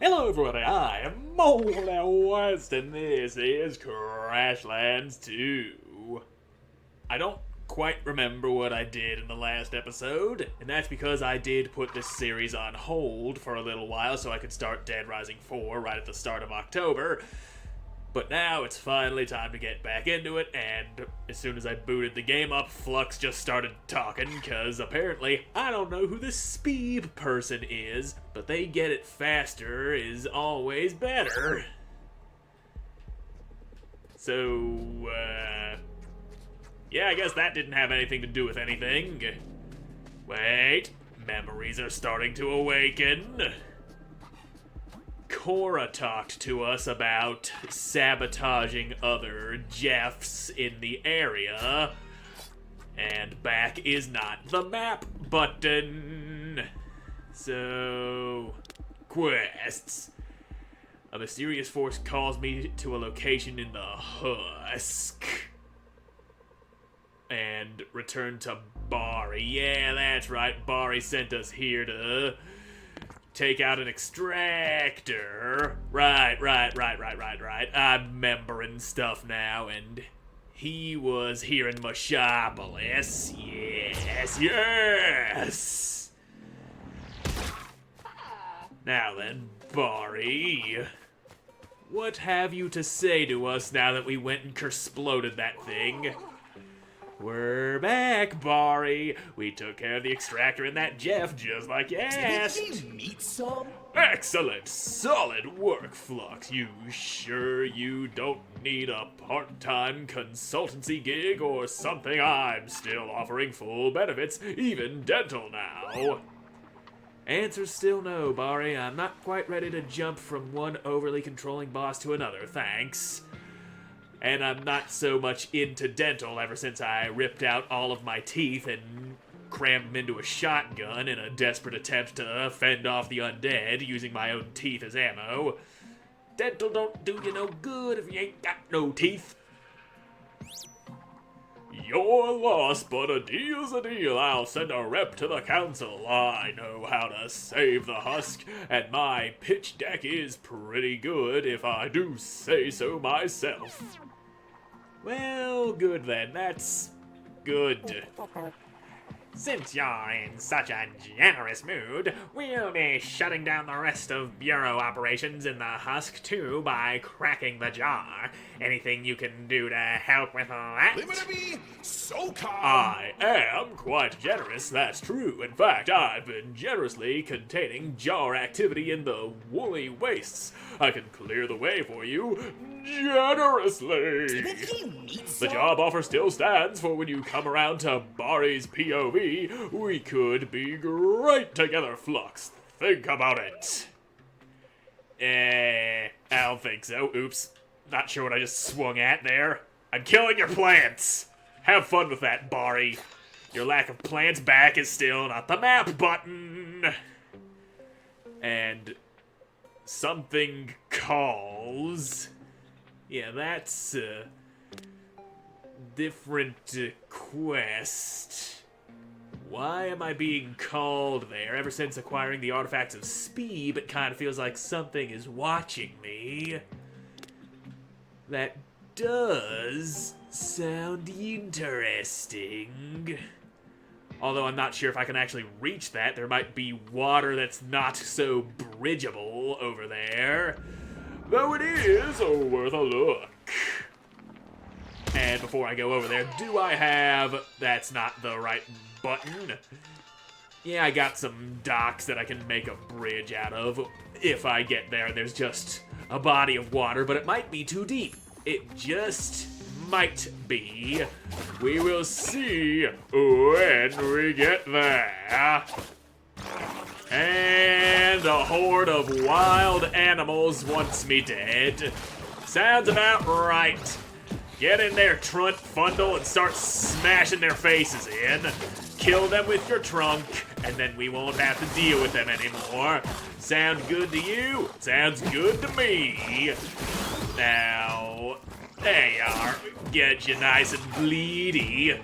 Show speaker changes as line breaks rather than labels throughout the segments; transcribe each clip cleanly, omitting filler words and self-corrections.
Hello everybody, I am Moldy West, and this is Crashlands 2. I don't quite remember what I did in the last episode, and that's because I did put this series on hold for a little while so I could start Dead Rising 4 right at the start of October. But now it's finally time to get back into it, and as soon as I booted the game up, Flux just started talking, because apparently I don't know who this Speeb person is, but they get it faster is always better. So, yeah, I guess that didn't have anything to do with anything. Wait, memories are starting to awaken. Cora talked to us about sabotaging other Jeffs in the area. And back is not the map button. So, quests. A mysterious force calls me to a location in the Husk. And return to Bari. Yeah, that's right. Bari sent us here to take out an extractor. Right. I'm remembering stuff now, and he was here in Mashopolis. Yes! Now then, Bari, what have you to say to us now that we went and kersploded that thing? We're back, Bari. We took care of the extractor and that Jeff just like you asked.
Did we meet some?
Excellent, solid work, Flux. You sure you don't need a part-time consultancy gig or something? I'm still offering full benefits, even dental now. Answer's still no, Bari. I'm not quite ready to jump from one overly controlling boss to another, thanks. And I'm not so much into dental ever since I ripped out all of my teeth and crammed them into a shotgun in a desperate attempt to fend off the undead using my own teeth as ammo. Dental don't do you no good if you ain't got no teeth. Your loss, but a deal's a deal. I'll send a rep to the council. I know how to save the Husk, and my pitch deck is pretty good if I do say so myself. Well, good then. That's good. Since you're in such a generous mood, we'll be shutting down the rest of Bureau operations in the Husk too by cracking the jar. Anything you can do to help with that?
Leave it to me, SOCOM!
I am quite generous, that's true. In fact, I've been generously containing jar activity in the woolly wastes. I can clear the way for you generously.
Didn't he meet
The
some?
job offer still stands for when you come around to Bari's POV. We could be great together, Flux. Think about it. I don't think so. Oops. Not sure what I just swung at there. I'm killing your plants. Have fun with that, Bari. Your lack of plants back is still not the map button. And something calls. Yeah, that's a different quest. Why am I being called there? Ever since acquiring the artifacts of Speeb, it kind of feels like something is watching me. That does sound interesting. Although I'm not sure if I can actually reach that. There might be water that's not so bridgeable over there. Though it is worth a look. And before I go over there, do I have... That's not the right button. Yeah, I got some docks that I can make a bridge out of if I get there and there's just a body of water, but it might be too deep. It just might be. We will see when we get there. And a horde of wild animals wants me dead. Sounds about right. Get in there, Trunt Fundle, and start smashing their faces in. Kill them with your trunk, and then we won't have to deal with them anymore. Sound good to you? Sounds good to me. Now, there you are. Get you nice and bleedy.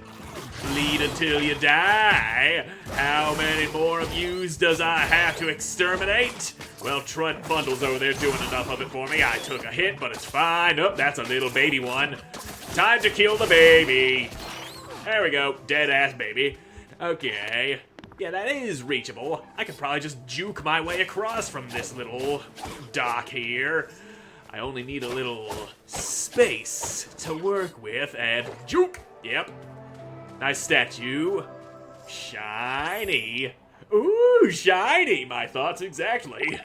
bleed until you die. How many more of yous does I have to exterminate? Well, Trud Bundle's over there doing enough of it for me. I took a hit, but it's fine. Oh, that's a little baby one. Time to kill the baby. There we go, dead-ass baby. Okay. Yeah, that is reachable. I could probably just juke my way across from this little dock here. I only need a little space to work with, and juke! Yep. Nice statue. Shiny. Ooh, shiny! My thoughts exactly.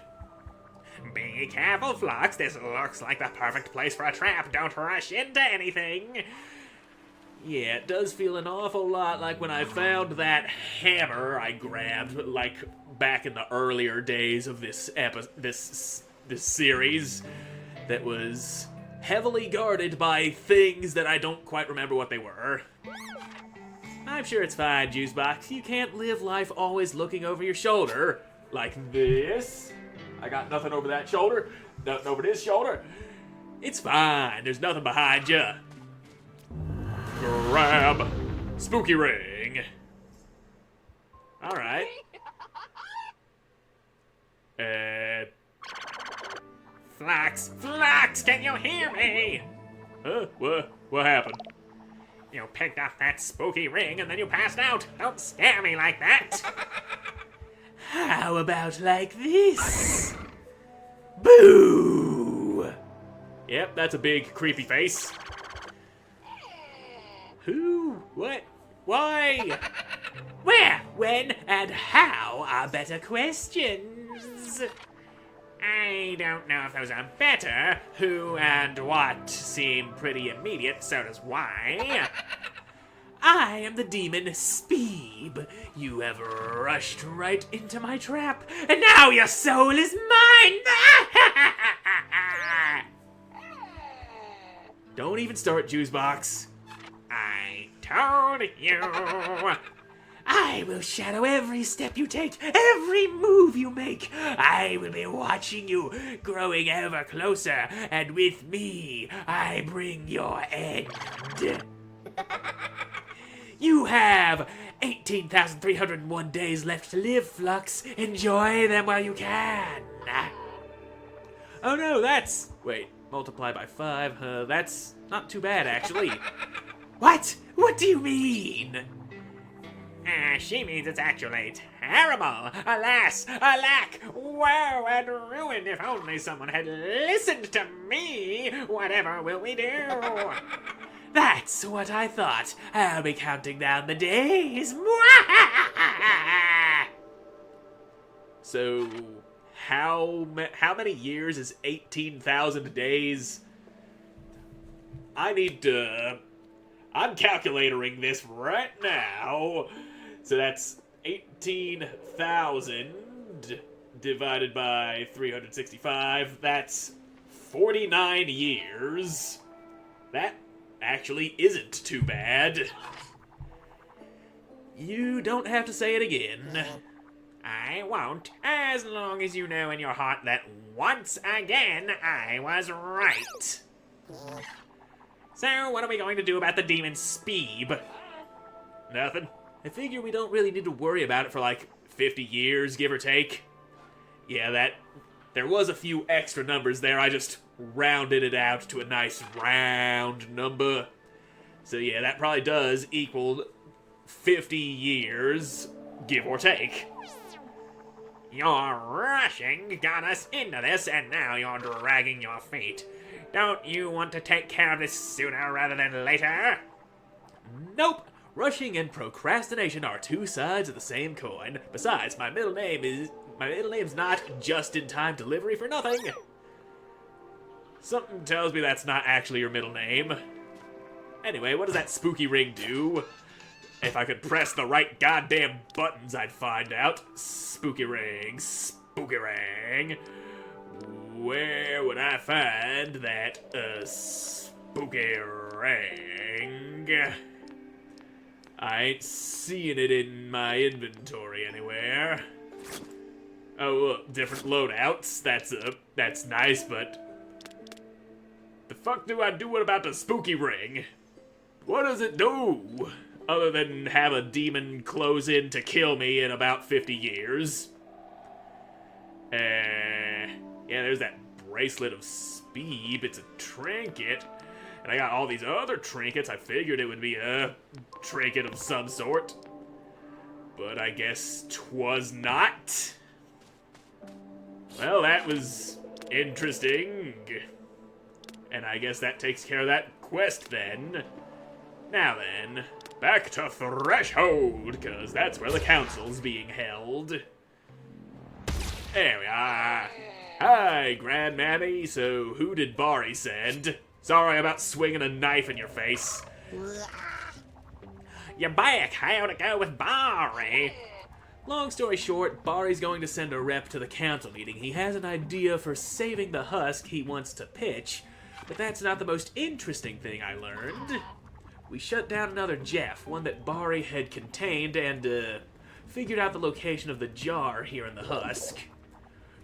Be careful, Flux. This looks like the perfect place for a trap. Don't rush into anything. Yeah, it does feel an awful lot like when I found that hammer I grabbed, like, back in the earlier days of this series, that was heavily guarded by things that I don't quite remember what they were. I'm sure it's fine, Juicebox. You can't live life always looking over your shoulder, like this. I got nothing over that shoulder, nothing over this shoulder. It's fine, there's nothing behind you. Grab spooky ring. Alright. Flux, can you hear me? Huh? What happened? You picked up that spooky ring and then you passed out. Don't scare me like that. How about like this? Boo! Yep, that's a big creepy face. Who? What? Why? Where, when, and how are better questions. I don't know if those are better. Who and what seem pretty immediate, so does why. I am the Demon Speeb. You have rushed right into my trap, and now your soul is mine! Don't even start, Juicebox. I told you. I will shadow every step you take, every move you make. I will be watching you, growing ever closer, and with me, I bring your end. You have 18,301 days left to live, Flux. Enjoy them while you can. Oh no, that's... Wait, multiply by 5. That's not too bad, actually. What? What do you mean? She means it's actually terrible. Alas, alack, woe and ruin. If only someone had listened to me. Whatever will we do? That's what I thought. I'll be counting down the days. So, how many years is 18,000 days? I'm calculating this right now. So that's 18,000 divided by 365. That's 49 years. That actually isn't too bad. You don't have to say it again. I won't, as long as you know in your heart that once again I was right. So, what are we going to do about the Demon Speeb? Nothing. I figure we don't really need to worry about it for like 50 years, give or take. Yeah, there was a few extra numbers there. I just rounded it out to a nice round number. So yeah, that probably does equal 50 years, give or take. Your rushing got us into this, and now you're dragging your feet. Don't you want to take care of this sooner rather than later? Nope. Rushing and procrastination are two sides of the same coin. Besides, my middle name's not just-in-time delivery for nothing. Something tells me that's not actually your middle name. Anyway, what does that spooky ring do? If I could press the right goddamn buttons, I'd find out. Spooky ring, spooky ring. Where would I find that spooky ring? I ain't seeing it in my inventory anywhere. Oh, look, different loadouts. That's nice, but the fuck do I do about the spooky ring? What does it do? other than have a demon close in to kill me in about 50 years. Yeah, there's that bracelet of Speeb. It's a trinket. And I got all these other trinkets. I figured it would be a trinket of some sort. But I guess 'twas not. Well, that was interesting. And I guess that takes care of that quest then. Now then, back to Threshold, because that's where the council's being held. There we are. Hi, Grandmammy. So, who did Bari send? Sorry about swinging a knife in your face. You're back. How'd it go with Bari? Long story short, Bari's going to send a rep to the council meeting. He has an idea for saving the husk he wants to pitch, but that's not the most interesting thing I learned. We shut down another Jeff, one that Bari had contained, and figured out the location of the jar here in the husk.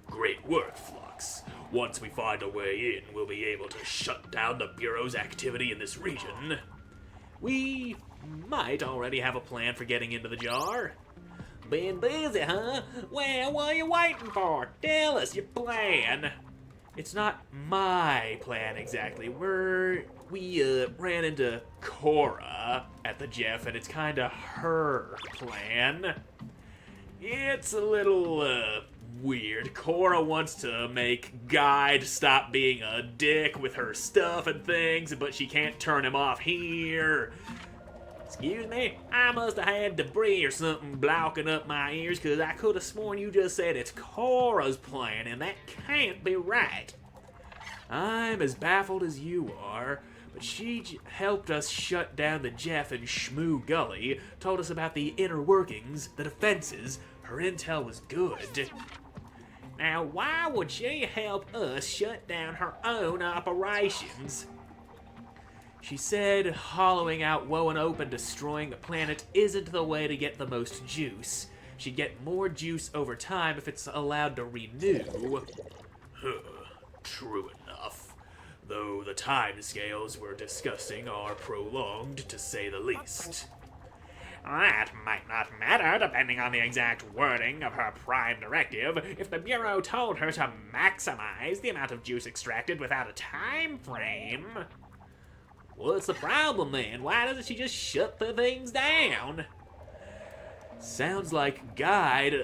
Great work, Flux. Once we find a way in, we'll be able to shut down the Bureau's activity in this region. We might already have a plan for getting into the jar. Been busy, huh? Well, what are you waiting for? Tell us your plan. It's not my plan exactly. We ran into Cora at the Jeff, and it's kinda her plan. It's a little, weird. Cora wants to make Guide stop being a dick with her stuff and things, but she can't turn him off here. Excuse me? I must have had debris or something blocking up my ears, because I could have sworn you just said it's Cora's plan, and that can't be right. I'm as baffled as you are, but she helped us shut down the Jeff and Shmoo Gully, told us about the inner workings, the defenses. Her intel was good. Now, why would she help us shut down her own operations? She said hollowing out Woe and Open, destroying the planet, isn't the way to get the most juice. She'd get more juice over time if it's allowed to renew. True enough. Though the timescales we're discussing are prolonged, to say the least. That might not matter, depending on the exact wording of her prime directive. If the Bureau told her to maximize the amount of juice extracted without a time frame. What's the problem then? Why doesn't she just shut the things down? Sounds like Guide,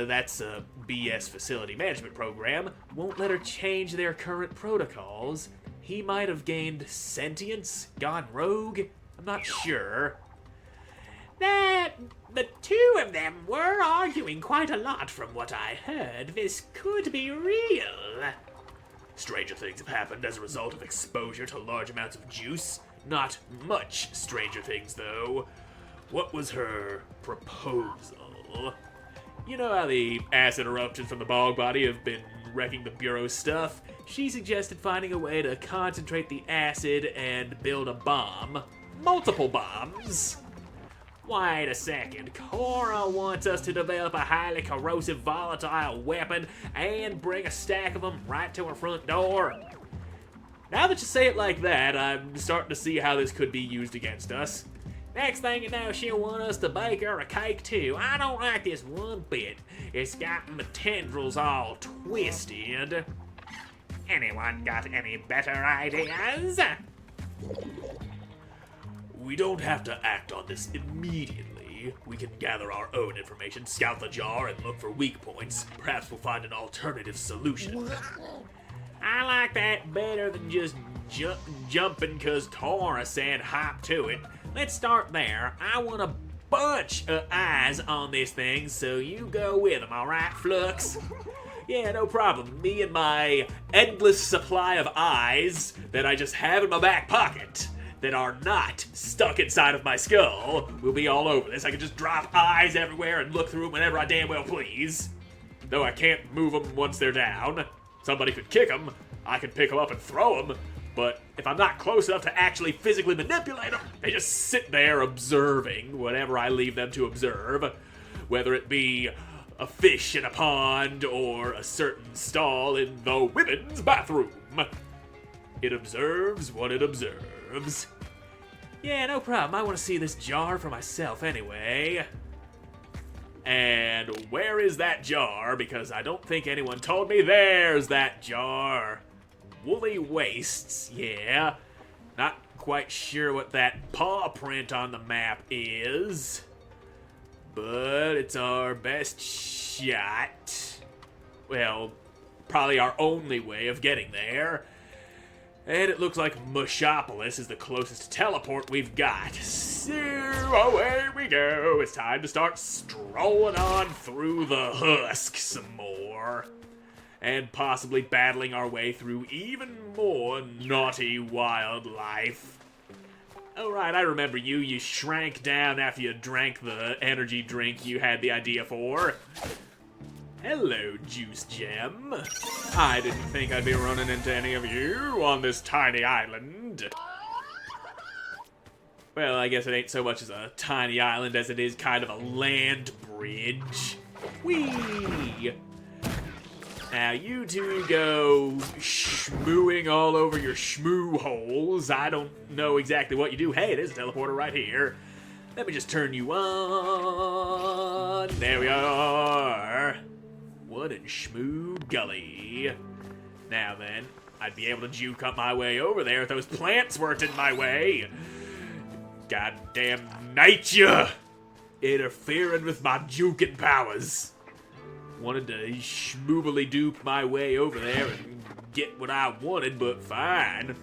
that's a BS facility management program, won't let her change their current protocols. He might have gained sentience, gone rogue, I'm not sure. The two of them were arguing quite a lot from what I heard. This could be real. Stranger things have happened as a result of exposure to large amounts of juice. Not much stranger things, though. What was her proposal? You know how the acid eruptions from the bog body have been wrecking the Bureau's stuff? She suggested finding a way to concentrate the acid and build a bomb. Multiple bombs. Wait a second. Cora wants us to develop a highly corrosive volatile weapon and bring a stack of them right to her front door. Now that you say it like that, I'm starting to see how this could be used against us. Next thing you know, she'll want us to bake her a cake too. I don't like this one bit. It's got my tendrils all twisted. Anyone got any better ideas? We don't have to act on this immediately. We can gather our own information, scout the jar, and look for weak points. Perhaps we'll find an alternative solution. I like that better than just jumping because Cora said hop to it. Let's start there. I want a bunch of eyes on this thing, so you go with them, alright, Flux? Yeah, no problem. Me and my endless supply of eyes that I just have in my back pocket that are not stuck inside of my skull will be all over this. I can just drop eyes everywhere and look through them whenever I damn well please. Though I can't move them once they're down. Somebody could kick them, I could pick them up and throw them, but if I'm not close enough to actually physically manipulate them, they just sit there observing whatever I leave them to observe, whether it be a fish in a pond or a certain stall in the women's bathroom. It observes what it observes. Yeah, no problem. I want to see this jar for myself anyway. And where is that jar? Because I don't think anyone told me. There's that jar. Woolly wastes, yeah. Not quite sure what that paw print on the map is. But it's our best shot. Well, probably our only way of getting there. And it looks like Mushopolis is the closest teleport we've got. So away we go. It's time to start strolling on through the husk some more. And possibly battling our way through even more naughty wildlife. Oh right, I remember you. You shrank down after you drank the energy drink you had the idea for. Hello, Juice Gem. I didn't think I'd be running into any of you on this tiny island. Well, I guess it ain't so much as a tiny island as it is kind of a land bridge. Whee! Now, you two go schmooing all over your schmoo holes. I don't know exactly what you do. Hey, there's a teleporter right here. Let me just turn you on. There we are. What in Schmoo Gully? Now then, I'd be able to juke up my way over there if those plants weren't in my way. Goddamn nature! Interfering with my juking powers. Wanted to schmoobily dupe my way over there and get what I wanted, but fine.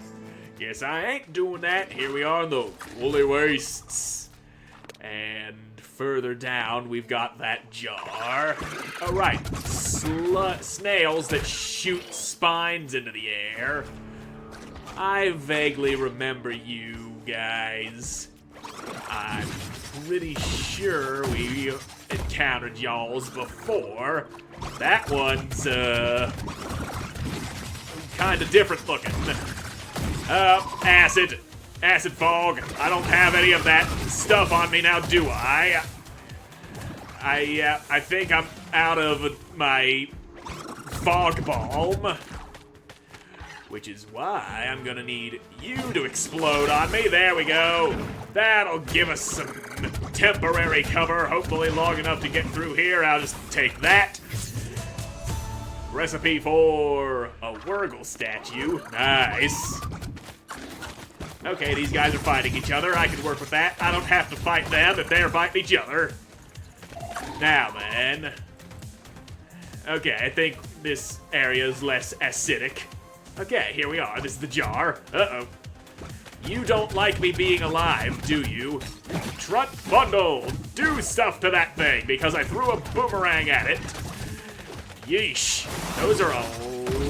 Guess I ain't doing that. Here we are in the woolly wastes. And further down, we've got that jar. Oh, right. Snails that shoot spines into the air. I vaguely remember you guys. I'm pretty sure we encountered y'alls before. That one's, kind of different looking. Acid. Acid fog. I don't have any of that stuff on me now, do I? I think I'm out of my fog balm. Which is why I'm gonna need you to explode on me. There we go. That'll give us some temporary cover, hopefully long enough to get through here. I'll just take that. Recipe for a Wurgle statue. Nice. Okay, these guys are fighting each other. I can work with that. I don't have to fight them if they're fighting each other. Now then. Okay, I think this area is less acidic. Okay, here we are. This is the jar. Uh-oh. You don't like me being alive, do you? Trut Bundle, do stuff to that thing, because I threw a boomerang at it. Yeesh. Those are a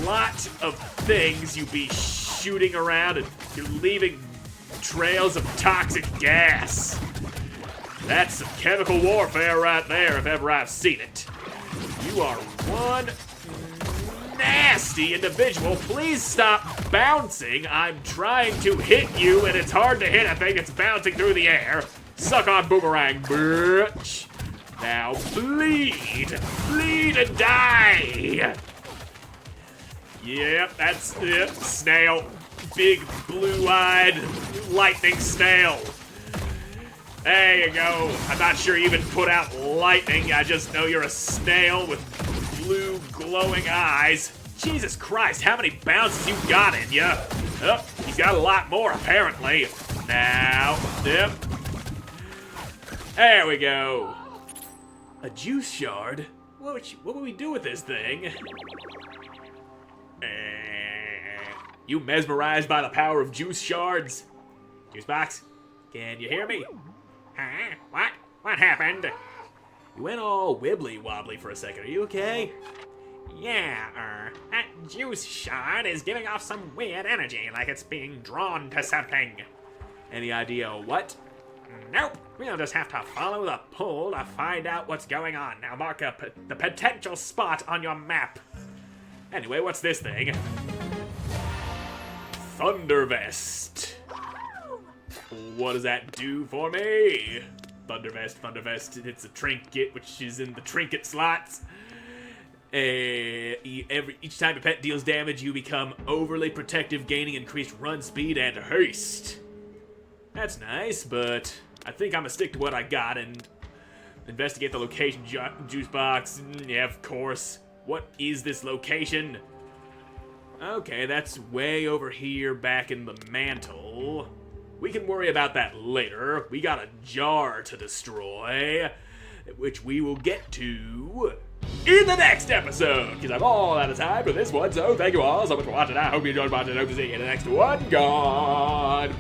lot of things you be shooting around, and you're leaving trails of toxic gas. That's some chemical warfare right there, if ever I've seen it. You are one nasty individual. Please stop bouncing. I'm trying to hit you, and it's hard to hit a thing that's bouncing through the air. Suck on boomerang, bitch. Now bleed. Bleed and die. Yep, that's it. Snail. Big blue-eyed lightning snail. There you go. I'm not sure you even put out lightning. I just know you're a snail with blue glowing eyes. Jesus Christ, how many bounces you got in ya? Oh, he's got a lot more apparently. Now, yep. There we go. A juice shard? What would we do with this thing? You mesmerized by the power of juice shards? Juice box, can you hear me? Huh? What? What happened? You went all wibbly wobbly for a second. Are you okay? Yeah, that juice shard is giving off some weird energy, like it's being drawn to something. Any idea what? Nope. We'll just have to follow the pull to find out what's going on. Now mark up the potential spot on your map. Anyway, what's this thing? Thundervest. What does that do for me? Thundervest, it's a trinket which is in the trinket slots. Each time a pet deals damage, you become overly protective, gaining increased run speed and haste. That's nice, but I think I'm gonna stick to what I got and investigate the location juice box. Yeah, of course. What is this location? Okay, that's way over here back in the mantle. We can worry about that later. We got a jar to destroy, which we will get to in the next episode, because I'm all out of time for this one. So thank you all so much for watching. I hope you enjoyed watching. I hope to see you in the next one. Goodbye.